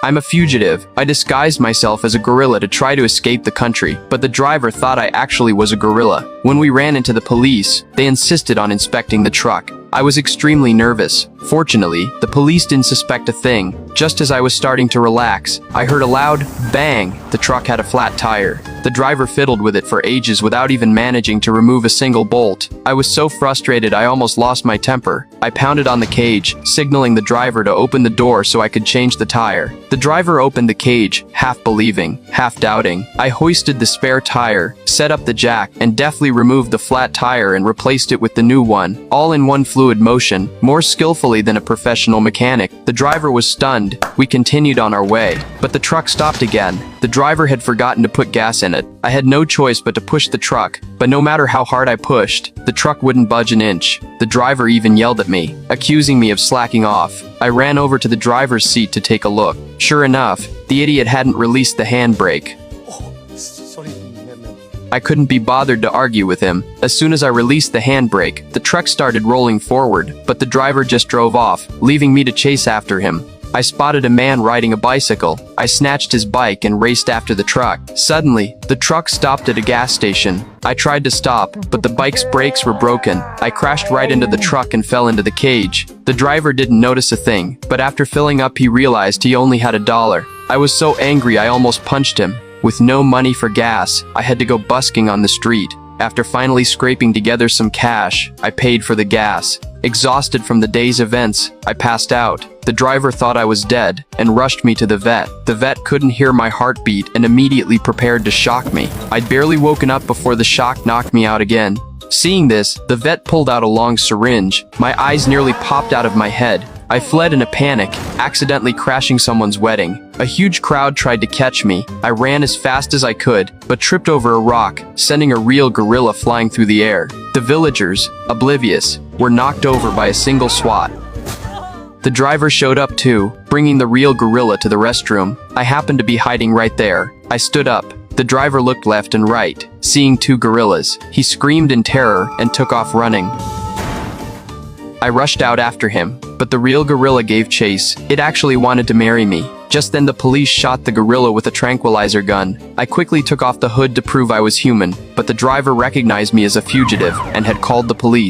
I'm a fugitive. I disguised myself as a gorilla to try to escape the country, but the driver thought I actually was a gorilla. When we ran into the police, they insisted on inspecting the truck. I was extremely nervous. Fortunately, the police didn't suspect a thing. Just as I was starting to relax, I heard a loud bang. The truck had a flat tire. The driver fiddled with it for ages without even managing to remove a single bolt. I was so frustrated I almost lost my temper. I pounded on the cage, signaling the driver to open the door so I could change the tire. The driver opened the cage, half believing, half doubting. I hoisted the spare tire, set up the jack, and deftly removed the flat tire and replaced it with the new one, all in one fluid motion, more skillfully than a professional mechanic. The driver was stunned. We continued on our way, but the truck stopped again. The driver had forgotten to put gas in it. I had no choice but to push the truck, but no matter how hard I pushed, the truck wouldn't budge an inch. The driver even yelled at me, accusing me of slacking off. I ran over to the driver's seat to take a look. Sure enough, the idiot hadn't released the handbrake. I couldn't be bothered to argue with him. As soon as I released the handbrake, the truck started rolling forward, but the driver just drove off, leaving me to chase after him. I spotted a man riding a bicycle. I snatched his bike and raced after the truck. Suddenly, the truck stopped at a gas station. I tried to stop, but the bike's brakes were broken. I crashed right into the truck and fell into the cage. The driver didn't notice a thing, but after filling up he realized he only had $1. I was so angry I almost punched him. With no money for gas, I had to go busking on the street. After finally scraping together some cash, I paid for the gas. Exhausted from the day's events, I passed out. The driver thought I was dead and rushed me to the vet. The vet couldn't hear my heartbeat and immediately prepared to shock me. I'd barely woken up before the shock knocked me out again. Seeing this, the vet pulled out a long syringe. My eyes nearly popped out of my head. I fled in a panic, accidentally crashing someone's wedding. A huge crowd tried to catch me. I ran as fast as I could, but tripped over a rock, sending a real gorilla flying through the air. The villagers, oblivious, were knocked over by a single swat. The driver showed up too, bringing the real gorilla to the restroom. I happened to be hiding right there. I stood up. The driver looked left and right, seeing 2 gorillas. He screamed in terror and took off running. I rushed out after him, but the real gorilla gave chase. It actually wanted to marry me. Just then the police shot the gorilla with a tranquilizer gun. I quickly took off the hood to prove I was human, but the driver recognized me as a fugitive and had called the police.